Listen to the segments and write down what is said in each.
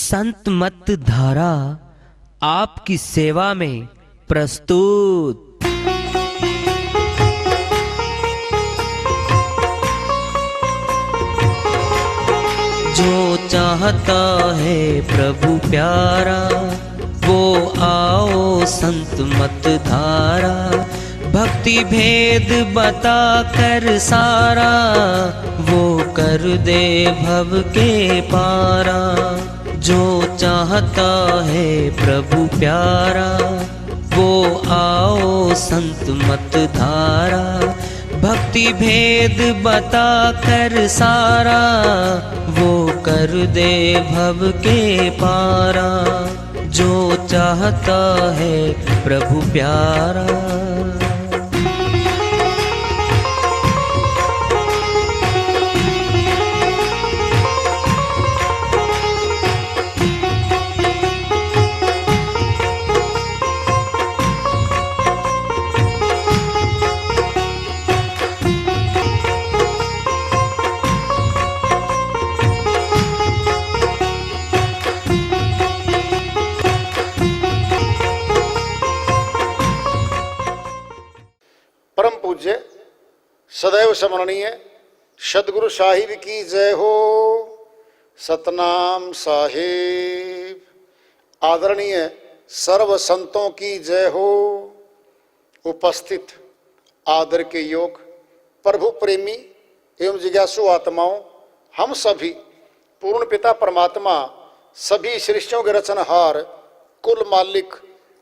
संत मत धारा आपकी सेवा में प्रस्तुत। जो चाहता है प्रभु प्यारा वो आओ संत मत धारा। भक्ति भेद बता कर सारा वो कर दे भव के पारा। जो चाहता है प्रभु प्यारा वो आओ संत मत धारा। भक्ति भेद बता कर सारा वो कर दे भव के पारा। जो चाहता है प्रभु प्यारा। परम पूज्य सदैव स्मरणीय सदगुरु साहिब की जय हो। सतनाम साहिब। आदरणीय सर्व संतों की जय हो। उपस्थित आदर के योग प्रभु प्रेमी एवं जिज्ञासु आत्माओं, हम सभी पूर्ण पिता परमात्मा सभी सृष्टियों के रचनहार कुल मालिक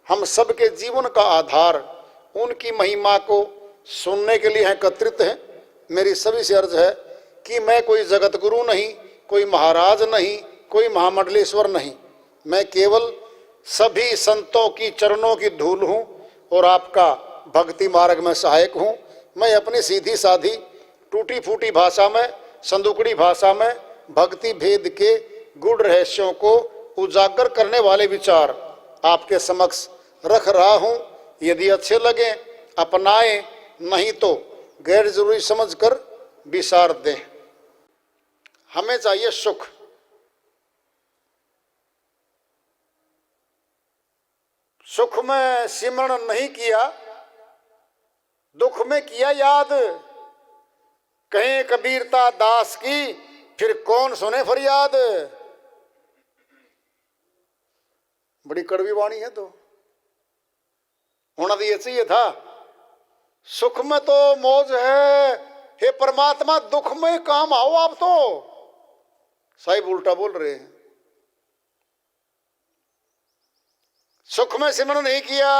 हम सबके जीवन का आधार उनकी महिमा को सुनने के लिए एकत्रित हैं। मेरी सभी से अर्ज है कि मैं कोई जगत गुरु नहीं, कोई महाराज नहीं, कोई महामंडलेश्वर नहीं। मैं केवल सभी संतों की चरणों की धूल हूँ और आपका भक्ति मार्ग में सहायक हूँ। मैं अपनी सीधी साधी टूटी फूटी भाषा में, संदुकड़ी भाषा में भक्ति भेद के गूढ़ रहस्यों को उजागर करने वाले विचार आपके समक्ष रख रहा हूँ। यदि अच्छे लगे अपनाएं, नहीं तो गैर जरूरी समझकर विसार दें। हमें चाहिए सुख। सुख में सिमरण नहीं किया, दुख में किया याद। कहें कबीरता दास की फिर कौन सुने फरियाद। बड़ी कड़वी वाणी है। तो होना तो ये चाहिए था। सुख में तो मौज है, हे परमात्मा दुख में काम आओ आप। तो साहिब उल्टा बोल रहे हैं। सुख में सिमरण नहीं किया,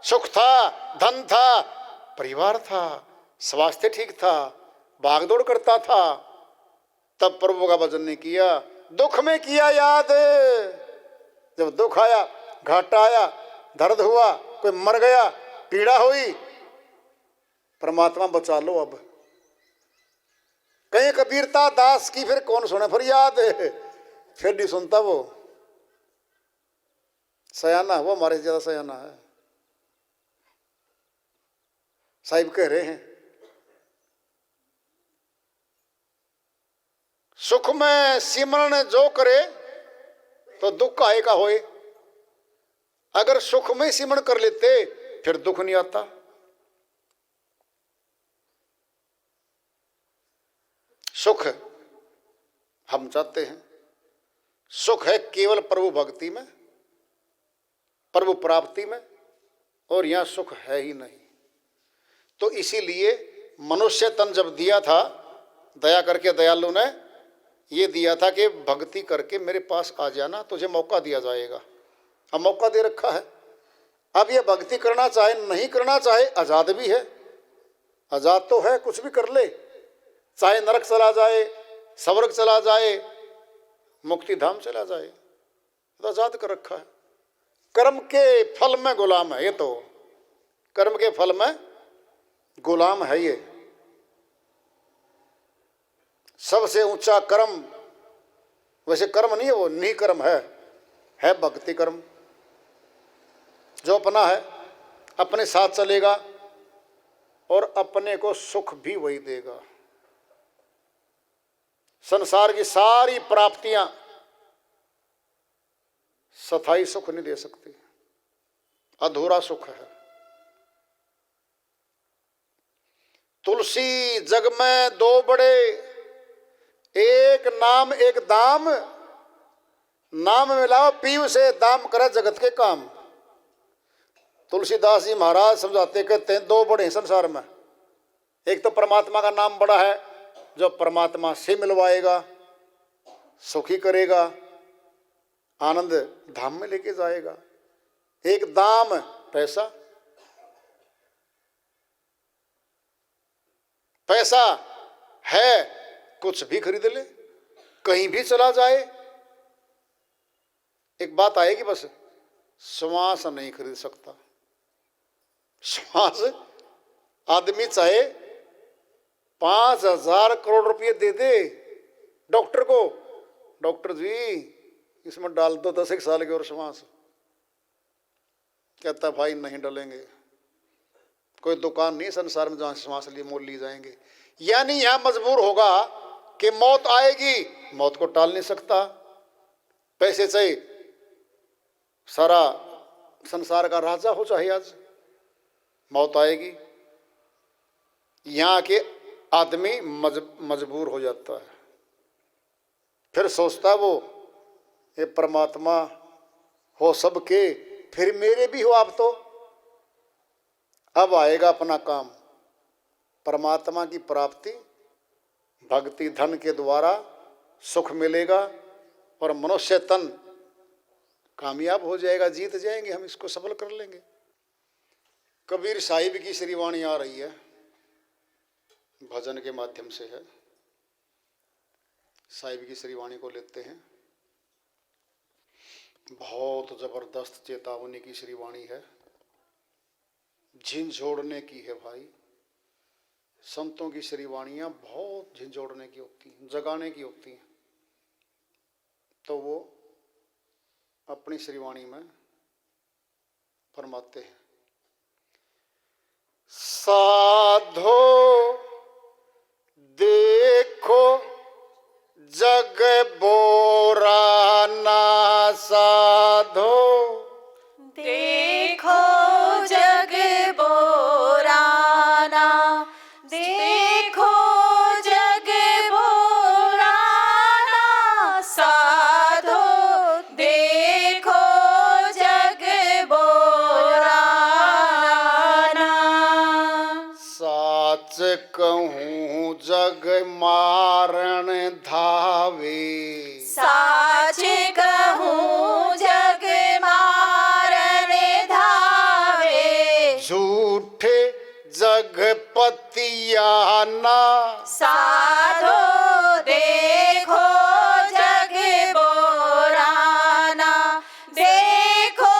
सुख था, धन था, परिवार था, स्वास्थ्य ठीक था, भागदौड़ करता था, तब प्रभु का भजन नहीं किया। दुख में किया याद। जब दुख आया, घाटा आया, दर्द हुआ, कोई मर गया, पीड़ा हुई, परमात्मा बचा लो अब। कहीं कबीरता दास की फिर कौन सुने फरियाद। फिर नहीं सुनता वो। सयाना वो हमारे से ज्यादा सयाना है। साहिब कह रहे हैं सुख में सिमरण जो करे तो दुख आए का होए। अगर सुख में सिमरण कर लेते फिर दुख नहीं आता। सुख हम चाहते हैं। सुख है केवल प्रभु भक्ति में, प्रभु प्राप्ति में, और यहां सुख है ही नहीं। तो इसीलिए मनुष्य तन जब दिया था, दया करके दयालु ने ये दिया था कि भक्ति करके मेरे पास आ जाना, तुझे मौका दिया जाएगा। अब मौका दे रखा है। अब ये भक्ति करना चाहे नहीं करना चाहे आजाद भी है। आजाद तो है, कुछ भी कर ले। चाहे नरक चला जाए, स्वर्ग चला जाए, मुक्ति धाम चला जाए, तो आजाद कर रखा है। कर्म के फल में गुलाम है ये। तो कर्म के फल में गुलाम है ये। सबसे ऊंचा कर्म वैसे कर्म नहीं है, वो निकर्म है भक्ति कर्म। जो अपना है, अपने साथ चलेगा और अपने को सुख भी वही देगा। संसार की सारी प्राप्तियां स्थायी सुख नहीं दे सकती, अधूरा सुख है। तुलसी जग में दो बड़े, एक नाम एक दाम, नाम मिलाओ पीव से दाम करे जगत के काम। तुलसीदास जी महाराज समझाते कहते हैं दो बड़े हैं संसार में, एक तो परमात्मा का नाम बड़ा है जो परमात्मा से मिलवाएगा, सुखी करेगा, आनंद धाम में लेके जाएगा। एक दाम पैसा, पैसा है कुछ भी खरीद ले, कहीं भी चला जाए। एक बात आएगी बस, श्वास नहीं खरीद सकता। श्वास आदमी चाहे 5,000 करोड़ रुपए दे दे डॉक्टर को, डॉक्टर जी इसमें डाल दो 10 साल की और श्वास, कहता भाई नहीं डालेंगे। कोई दुकान नहीं संसार में जहां श्वास लिए मोल ली जाएंगे। यानी यहां मजबूर होगा कि मौत आएगी, मौत को टाल नहीं सकता। पैसे चाहिए, सारा संसार का राजा हो चाहे आज, मौत आएगी। यहां के आदमी मजबूर हो जाता है, फिर सोचता वो ये परमात्मा हो सबके, फिर मेरे भी हो आप तो। अब आएगा अपना काम, परमात्मा की प्राप्ति भक्ति धन के द्वारा सुख मिलेगा और मनुष्य तन कामयाब हो जाएगा, जीत जाएंगे हम, इसको सफल कर लेंगे। कबीर साहिब की श्री वाणी आ रही है, भजन के माध्यम से है। साहिब की श्री वाणी को लेते हैं। बहुत जबरदस्त चेतावनी की श्री वाणी है, झिंझोड़ने की है भाई। संतों की श्री वाणियां बहुत झिंझोड़ने की होती हैं, जगाने की होती हैं। तो वो अपनी श्री वाणी में फरमाते हैं, साधो देखो जग बोरा ना साधो, देखो जग बोराना, देखो जग बोराना साधो, देखो जग बोराना। साच कहूँ जग मारण धावे, साच कहूँ जग मारन धावे, झूठे जगपतियाना साधो देखो जग बोराना, देखो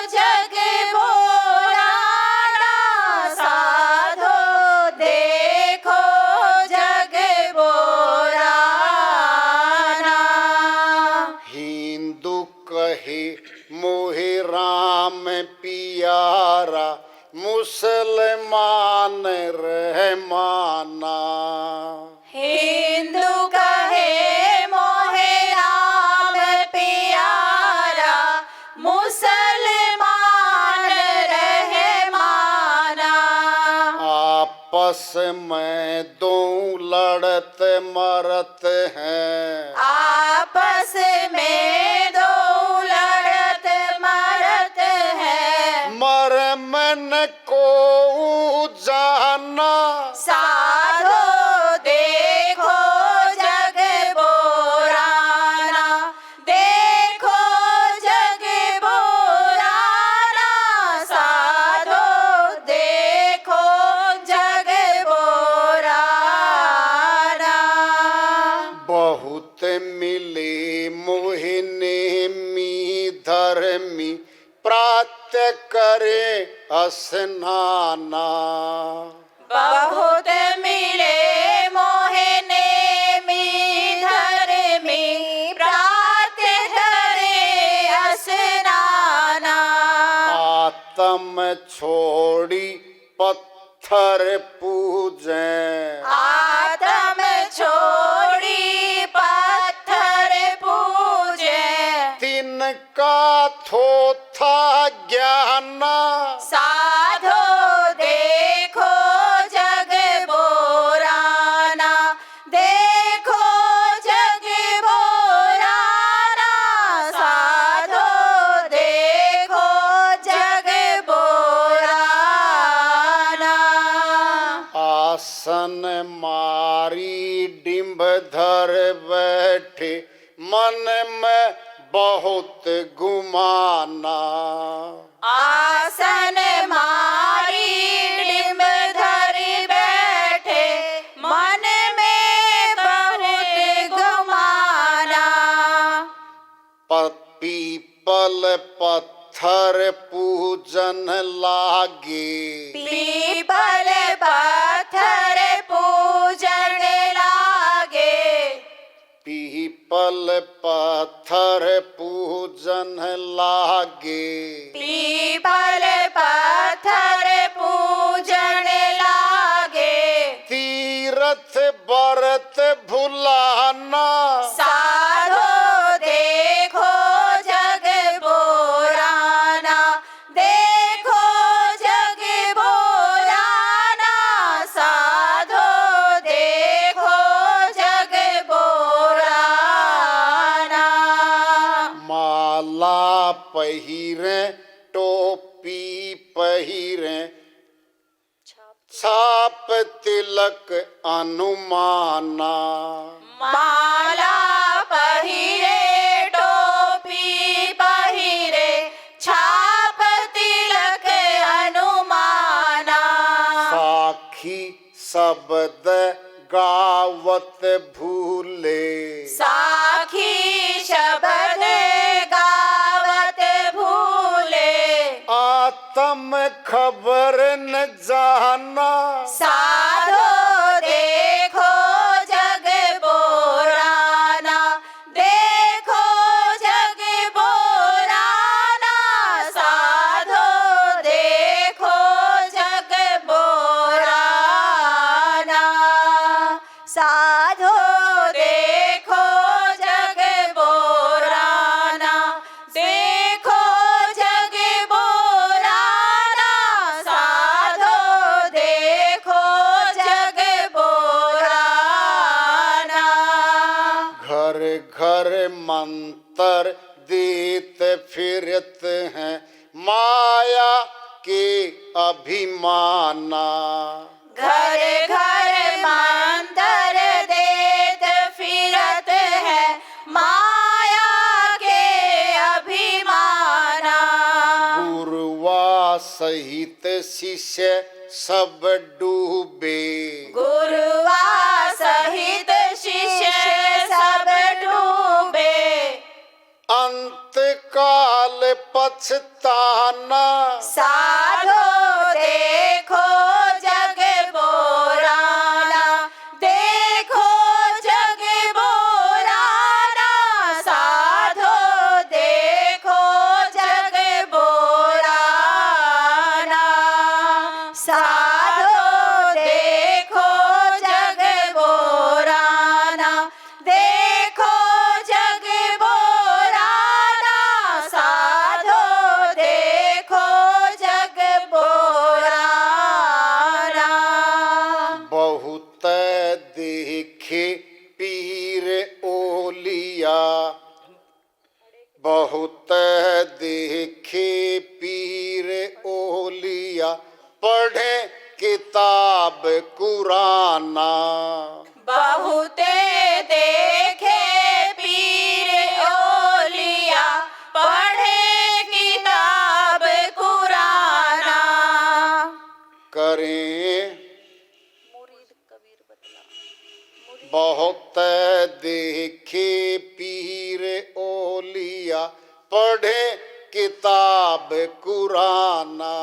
जग बोराना साधो, देखो जग बोराना। हिंदू कहे मोहे राम पियारा, मुसलमान रहमाना। हिंदू कहे मोहे राम प्यारा, मुसलमान रहमाना। आपस में दो लड़त मरत हैं, आपस में दो लड़त मरत है, मरम न को जाना। साधो देखो जग बोराना, देखो जग बोराना साधो, देखो जग बोराना। बहुत मिले मोहिने मी धर्मी, प्रात्य करे स्नाना। बहुत मिले मोहे नेमी धर्मी, प्रातः करे स्नाना। आत्म छोड़ी पत्थर पूजे, आत्म छोड़ी पत्थर पूजे, तिनका पर बैठे मन में बहुत गुमाना। आसन मारी डिम्ब धरि बैठे मन में बहुत गुमाना। पीपल पत्थर पूजन लागे, पीपल पत्थर पूजन लागे। पीपल पत्थर पूजन लागे, पीपल पत्थर पूजन लागे। तीरथ व्रत भुलाना, साधो देखो जग बोराना, देखो जग बोराना। साधो देखो जग बोराना। माला पहिरे टोपी पहिरे, छाप तिलक अनुमाना। माला पहिरे टोपी पहिरे, छाप तिलक अनुमाना। साखी शब्द गावत भूले, साखी शब्द गावत भूले। आत्म खबर न जाना, साधो देखो जग बोराना, देखो जग बोराना। साधो देखो जग बोराना, साधो देखो जग बोराना, देखो जग बोराना। साधो देखो जग बोराना। घर घर मंत्र देत फिरत हैं माया के अभिमाना। घर घर मंतर देत फिरत है माया के अभिमाना। गुरुआ सहित शिष्य सब डूबे, गुरुआ सहित शिष्य सब डूबे। अंत काल पछताना, साधो देखो जग बोराना, देखो जग बोराना। साधो देखो जग बोराना, साधो देखो जग बोराना, देखो जग बोराना। साधो देखो जग बोराना। बहुत देखे पीर ओलिया, बहुत देखे पीर ओलिया, पढ़े किताब कुराना। बहुते देखे पीर ओलिया, पढ़े किताब कुराना। करें बहुत देखे पीर ओलिया, पढ़े किताब कुराना।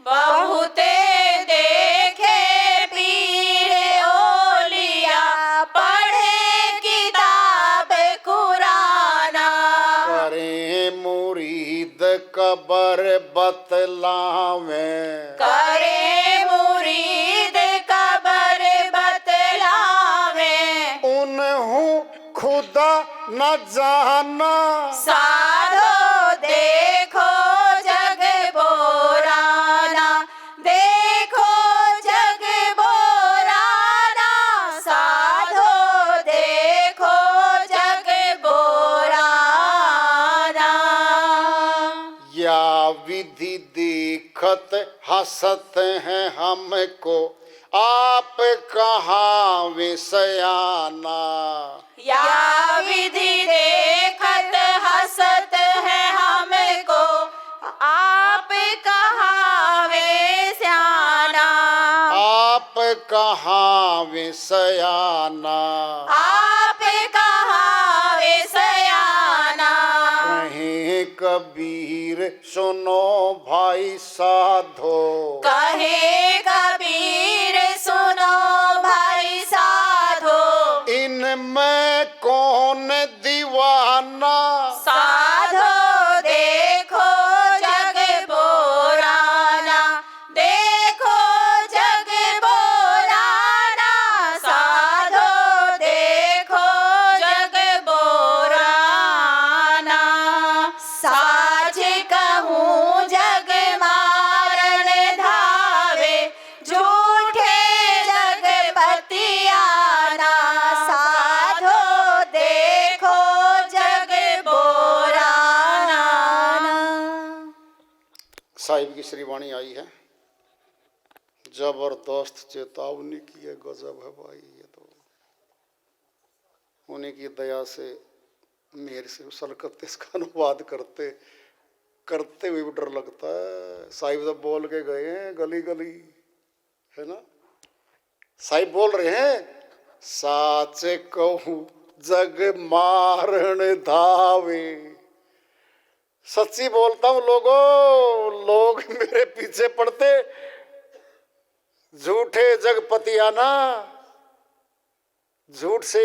बहुते देखे पीर ओलिया, पढ़े किताब कुराना। करें मुरीद कबर बतलावें, करे मुरीद कबर बतलावे। उन्हों खुदा न जाना, साधो देखो जग बोराना, देखो जग बोराना। साधो देखो जग बोराना। या विधि देखत हंसत हैं हमको, आप कहाँ वे सयाना। कहाँ वे सयाना, आप कहाँ वे सयाना। कहीं कबीर सुनो भाई साधो, कहे कबीर सुनो भाई साधो। इनमें कौन दीवाना, साधो देखो जग बोराना, देखो जग बोराना। साधो देखो जग बोराना। साच कहूँ जग मारन धावे, झूठे जगपतियाना। साधो देखो जग बोराना। साहिब की श्रीवाणी आई है, जबरदस्त चेतावनी की है, गजब है भाई। ये तो उन्हीं की दया से मेरे से सरकत इसका अनुवाद करते करते हुए भी डर लगता है। साहिब तो बोल के गए हैं गली गली, है ना। साहिब बोल रहे हैं, साच कहूँ जग मारण धावे। सच्ची बोलता हूं लोगों, लोग मेरे पीछे पड़ते, झूठे जगपतियाना। झूठ से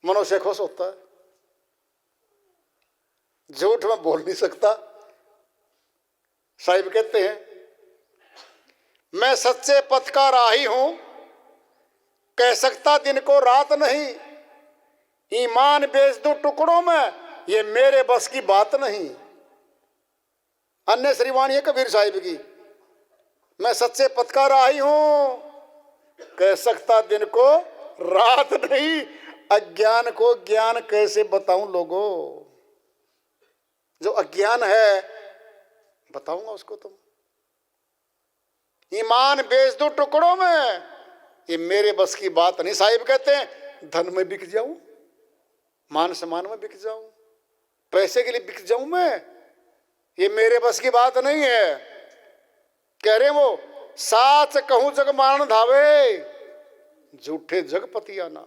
मनुष्य खुश होता है, झूठ में बोल नहीं सकता। साहिब कहते हैं, मैं सच्चे पथ का राही हूं, कह सकता दिन को रात नहीं। ईमान बेच दूं टुकड़ों में, ये मेरे बस की बात नहीं। अन्य श्रीवाणी है कबीर साहिब की, मैं सच्चे पथ का राही हूं, कह सकता दिन को रात नहीं। अज्ञान को ज्ञान कैसे बताऊं लोगों, जो अज्ञान है बताऊंगा उसको तुम। ईमान बेच दूं टुकड़ों में, ये मेरे बस की बात नहीं। साहिब कहते हैं, धन में बिक जाऊं, मान सम्मान में बिक जाऊं, पैसे के लिए बिक जाऊं मैं, ये मेरे बस की बात नहीं है। कह रहे वो, साच कहूं जग मारण धावे, झूठे जगपतियाना।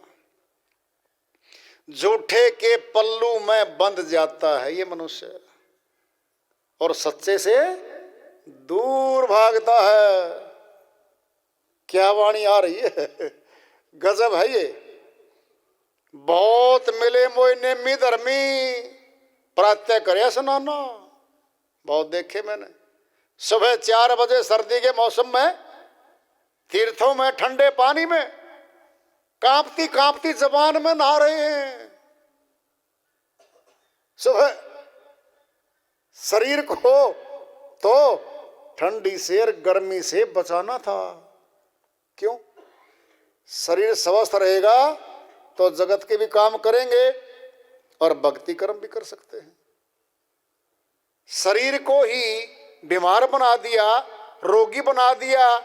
झूठे के पल्लू में बंध जाता है ये मनुष्य, और सच्चे से दूर भागता है। क्या वाणी आ रही है, गजब है ये। बहुत मिले मोय नेमी धर्मी, प्रातः करे सुनाना। बहुत देखे मैंने, सुबह 4 बजे सर्दी के मौसम में तीर्थों में ठंडे पानी में कांपती कांपती जबान में नहा रहे हैं। सुबह शरीर को तो ठंडी से और गर्मी से बचाना था। क्यों? शरीर स्वस्थ रहेगा तो जगत के भी काम करेंगे और भक्ति कर्म भी कर सकते हैं। शरीर को ही बीमार बना दिया, रोगी बना दिया,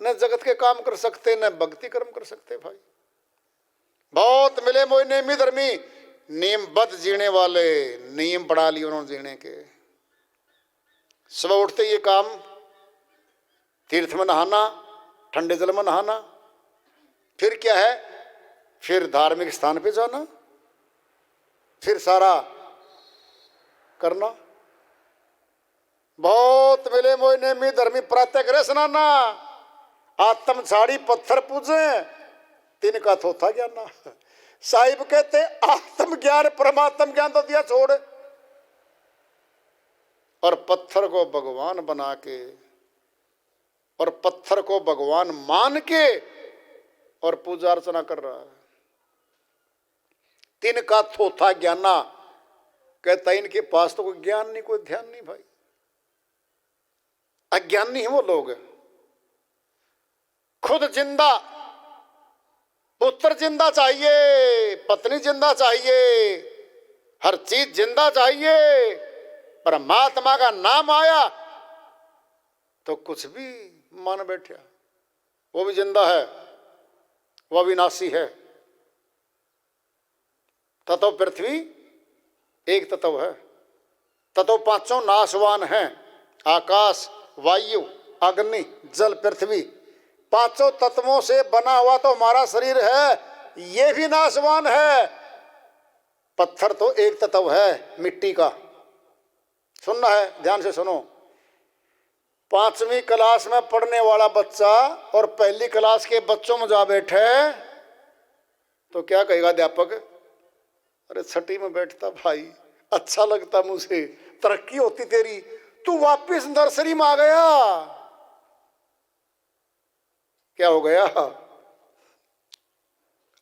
न जगत के काम कर सकते न भक्ति कर्म कर सकते। भाई बहुत मिले मोय नेमी धर्मी, नियमबद्ध जीने वाले, नियम बढ़ा लिए उन्होंने जीने के। सुबह उठते ये काम, तीर्थ में नहाना, ठंडे जल में नहाना, फिर क्या है, फिर धार्मिक स्थान पे जाना, फिर सारा करना। बहुत मिले मोय नेमी धर्मी, प्रातः करे स्नाना, आत्म छाड़ी पत्थर पूजे, तिनका थोथा ज्ञाना। साहिब कहते आत्म ज्ञान परमात्म ज्ञान तो दिया छोड़, और पत्थर को भगवान बना के और पत्थर को भगवान मान के और पूजा अर्चना कर रहा है। तिनका थोथा ज्ञाना, कहता इनके पास तो कोई ज्ञान नहीं, कोई ध्यान नहीं। भाई अज्ञानी है वो लोग। खुद जिंदा, पुत्र जिंदा चाहिए, पत्नी जिंदा चाहिए, हर चीज जिंदा चाहिए, परमात्मा का नाम आया तो कुछ भी मान बैठा। वो भी जिंदा है, वह विनाशी है। तत्व पृथ्वी एक तत्व है, तत्व 5 नाशवान हैं, आकाश, वायु, अग्नि, जल, पृथ्वी। पांचों तत्वों से बना हुआ तो हमारा शरीर है, ये भी नाशवान है। पत्थर तो एक तत्व है मिट्टी का। सुनना है, ध्यान से सुनो। 5वीं क्लास में पढ़ने वाला बच्चा और पहली क्लास के बच्चों में जा बैठे तो क्या कहेगा अध्यापक? अरे छठी में बैठता भाई, अच्छा लगता मुझे, तरक्की होती तेरी, तू वापिस नर्सरी में आ गया। क्या हो गया?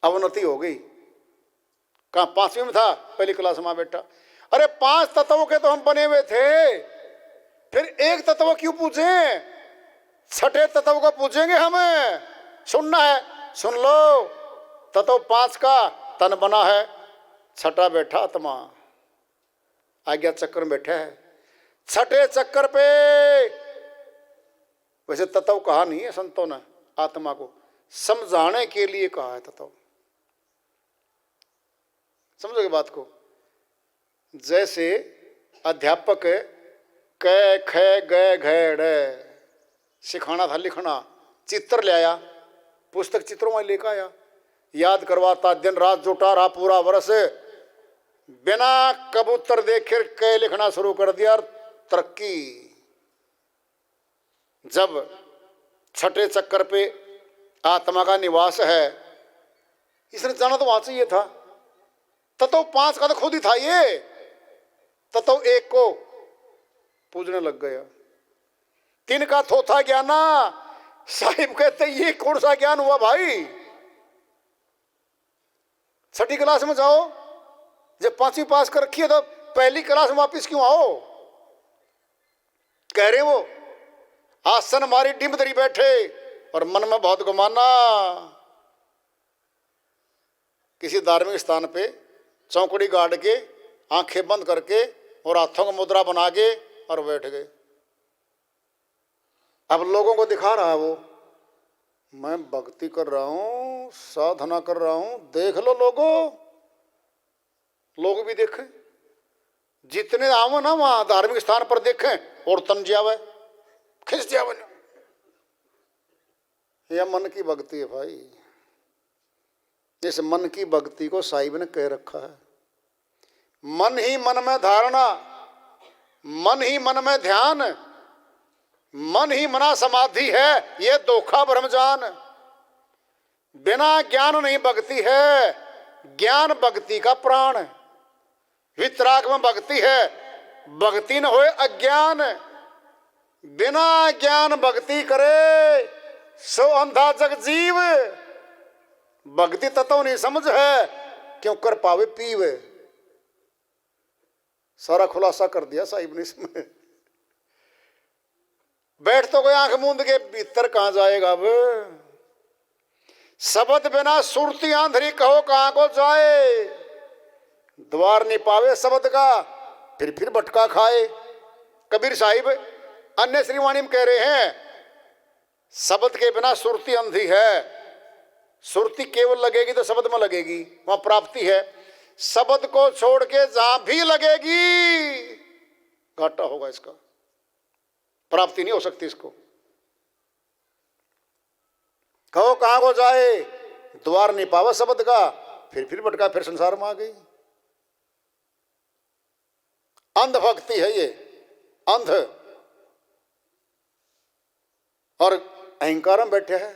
अवनति हो गई। कहां 5वीं में था, पहली क्लास में बैठा। अरे 5 तत्वों के तो हम बने हुए थे, फिर एक तत्व क्यों पूछें? छठे तत्व को पूछेंगे हमें। सुनना है, सुन लो। तत्व 5 का तन बना है, छठा बैठा आत्मा, आज्ञा चक्र में बैठा है। छठे चक्कर पे, वैसे तत्व कहा नहीं है संतों ने, आत्मा को समझाने के लिए कहा है तत्व। समझोगे बात को? जैसे अध्यापक क ख ग घ ड़ सिखाना था, लिखना, चित्र ले आया, पुस्तक चित्रों में लेकर आया, याद करवाता, दिन रात जुटा रहा पूरा वर्ष, बिना कबूतर देखे क लिखना शुरू कर दिया। तरक्की। जब छठे चक्कर पे आत्मा का निवास है, इसने जाना तो वहां चाहिए था। तत्व 5 का तो खुद ही था ये, तत्व 1 को पूजने लग गया। 3 का थोथा ज्ञाना। साहिब कहते ये कौन सा ज्ञान हुआ भाई? छठी क्लास में जाओ, जब 5वीं पास कर रखी है तो पहली क्लास में वापिस क्यों आओ? कह रहे वो आसन मारी डिम दरी बैठे और मन में बहुत गुमाना। किसी धार्मिक स्थान पे चौकड़ी गाड़ के, आंखें बंद करके और हाथों को मुद्रा बना के और बैठ गए। अब लोगों को दिखा रहा है वो, मैं भक्ति कर रहा हूं, साधना कर रहा हूं, देख लो लोगों। लोग भी देखें, जितने आओ ना वहां धार्मिक स्थान पर देखें और तन जावे, खिंच जावे। यह मन की भक्ति है भाई। इस मन की भक्ति को साहिब ने कह रखा है। मन ही मन में धारणा, मन ही मन में ध्यान, मन ही मना समाधि है, ये धोखा ब्रह्मजान। बिना ज्ञान नहीं भक्ति है, ज्ञान भक्ति का प्राण। वितराग में भक्ति है, भक्ति न होए अज्ञान। बिना ज्ञान भक्ति करे सो अंधा जग जीव। भक्ति तत्व नहीं समझ है, क्यों कर पावे पीवे। सारा खुलासा कर दिया साहिब ने इसमें। बैठ तो गए आंख मूंद के, भीतर कहां जाएगा अब? शब्द बिना सुरती आंधरी, कहो कहां को जाए। द्वार नहीं पावे शब्द का, फिर भटका खाए। कबीर साहिब अन्य श्रीवाणी में कह रहे हैं, शब्द के बिना सुरती अंधी है। सुरती केवल लगेगी तो शब्द में लगेगी, वहां प्राप्ति है। शब्द को छोड़ के जहां भी लगेगी घाटा होगा, इसका प्राप्ति नहीं हो सकती इसको। कहो कहां को जाए, द्वार नहीं पावा शब्द का, फिर भटका, फिर संसार में आ गई। अंध भक्ति है ये, अंध। और अहंकार में बैठे हैं।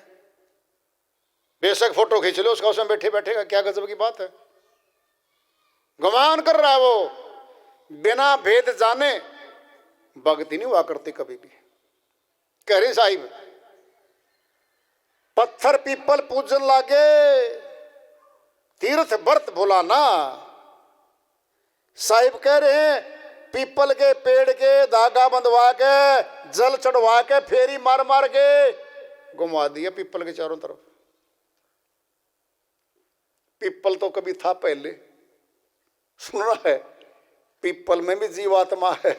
बेशक फोटो खींच लो उसका, उसमें बैठे बैठेगा, क्या गजब की बात है। गुमान कर रहा है वो, बिना भेद जाने भक्ति नहीं हुआ करती कभी भी। कह रहे साहिब, पत्थर पीपल पूजन लागे, तीर्थ व्रत भुलाना। साहिब कह रहे हैं, पीपल के पेड़ के धागा बंधवा के, जल चढ़वा के, फेरी मार मार के घुमा दिया पीपल के चारों तरफ। पीपल तो कभी था पहले, सुना है, पीपल में भी जीवात्मा है।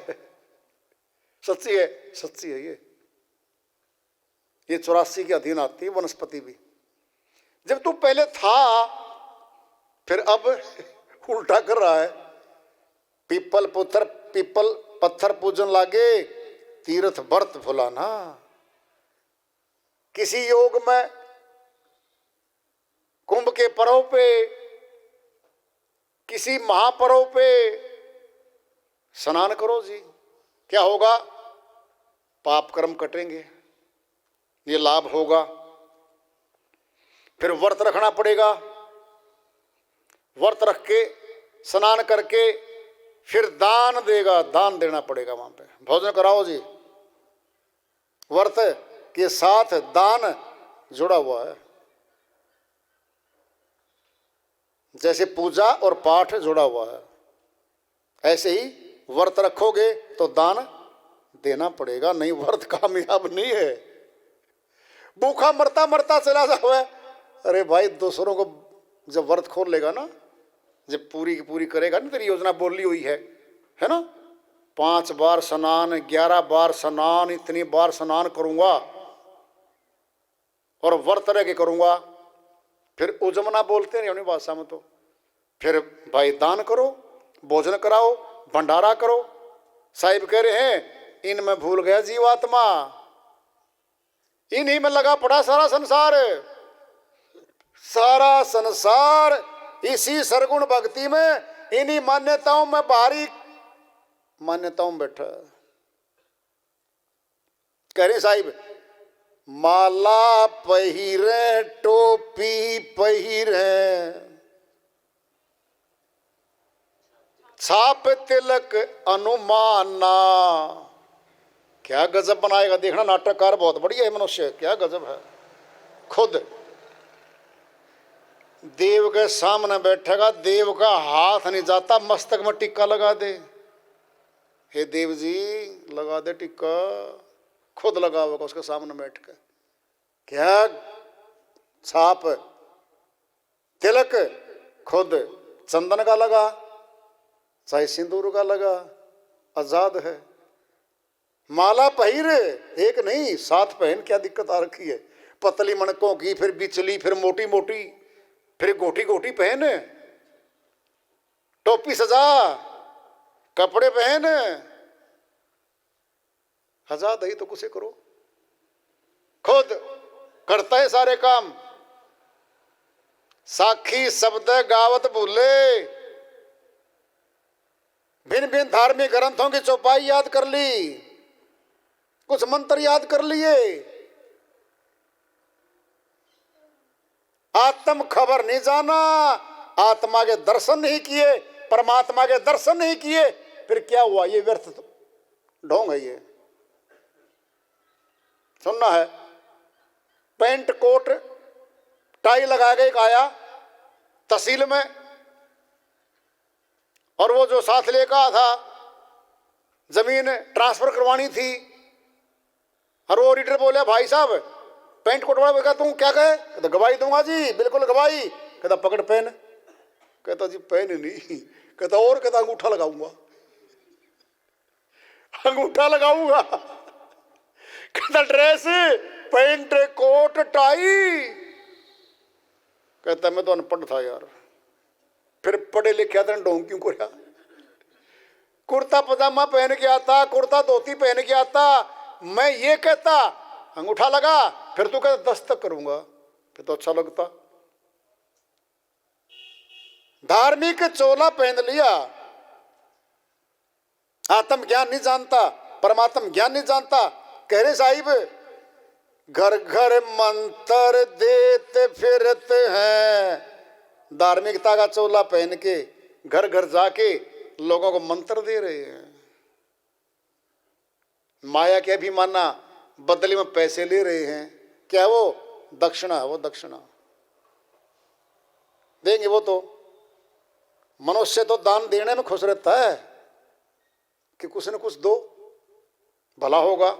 सच्ची है, सच्ची है ये 84 के अधीन आती है वनस्पति भी। जब तू पहले था, फिर अब उल्टा कर रहा है। पीपल पत्थर पूजन लागे, तीर्थ व्रत भुलाना। किसी योग में कुंभ के पर्व पे, किसी महापर्व पे स्नान करो जी। क्या होगा? पाप कर्म कटेंगे, ये लाभ होगा। फिर व्रत रखना पड़ेगा, व्रत रख के स्नान करके फिर दान देना पड़ेगा। वहां पे भोजन कराओ जी। व्रत के साथ दान जुड़ा हुआ है, जैसे पूजा और पाठ जुड़ा हुआ है, ऐसे ही व्रत रखोगे तो दान देना पड़ेगा, नहीं व्रत कामयाब नहीं है। भूखा मरता मरता चला जाओ। अरे भाई, दूसरों को जब व्रत खोल लेगा ना, जब पूरी की पूरी करेगा ना, तेरी योजना बोली हुई है ना, 5 बार स्नान, 11 बार स्नान, इतनी बार स्नान करूंगा और व्रत रह के करूंगा। फिर उजमना बोलते हैं अपनी भाषा में, तो फिर भाई दान करो, भोजन कराओ, भंडारा करो। साहिब कह रहे हैं इनमें भूल गया जीवात्मा, इन्हीं में लगा पड़ा सारा संसार। सारा संसार इसी सरगुण भक्ति में, इन्हीं मान्यताओं में, बाहरी मान्यताओं में बैठा। कह रहे साहिब, माला पहिरे, टोपी पहिरे, छाप तिलक अनुमाना। क्या गजब बनाएगा, देखना नाटककार बहुत बढ़िया है मनुष्य, क्या गजब है। खुद देव के सामने बैठेगा, देव का हाथ नहीं जाता, मस्तक में टिक्का लगा दे। हे देव जी लगा दे टिक्का, खुद लगा होगा उसके सामने बैठ कर। क्या छाप तिलक खुद चंदन का लगा, चाहे सिंदूर का लगा, आजाद है। माला पहिर, एक नहीं 7 पहन, क्या दिक्कत आ रखी है। पतली मणकों की, फिर बिचली, फिर मोटी मोटी, फिर गोटी गोटी पहन, टोपी सजा, कपड़े पहन। आजाद है तो कुछ करो, खुद करता है सारे काम। साखी शब्द गावत भूले, भिन्न भिन्न धार्मिक ग्रंथों की चौपाई याद कर ली, कुछ मंत्र याद कर लिए। आत्म खबर नहीं जाना, आत्मा के दर्शन नहीं किए, परमात्मा के दर्शन नहीं किए, फिर क्या हुआ? ये व्यर्थ ढोंग है। ये सुनना है, पैंट कोट टाई लगा के एक आया तहसील में, और वो जो साथ लेकर था, जमीन ट्रांसफर करवानी थी, और वो ऑडिटर बोले भाई साहब पैंट कोट वाला, तू क्या कहे? कहता गवाही दूंगा जी, बिल्कुल गवाही। कहता पकड़ पेन। कहता जी पेन नहीं। कहता और? कहता अंगूठा लगाऊंगा, अंगूठा लगाऊंगा। कहता ड्रेस, पैंट कोट टाई। कहता मैं तो अनपढ़ था यार। फिर पढ़े लिखे था, ढोंग क्यों कर? कुर्ता पजामा पहन के आता, कुर्ता धोती पहन के आता, मैं ये कहता अंगूठा लगा, फिर तू कहता दस्तक करूंगा, फिर तो अच्छा लगता। धार्मिक चोला पहन लिया, आत्म ज्ञान नहीं जानता, परमात्म ज्ञान नहीं जानता। कह रहे साहिब, घर घर मंत्र देते फिरते हैं। धार्मिकता का चोला पहन के घर घर जाके लोगों को मंत्र दे रहे हैं, माया के अभिमाना बदले में पैसे ले रहे हैं। क्या वो दक्षिणा? वो दक्षिणा देंगे। वो तो मनुष्य तो दान देने में खुश रहता है कि कुछ न कुछ दो, भला होगा।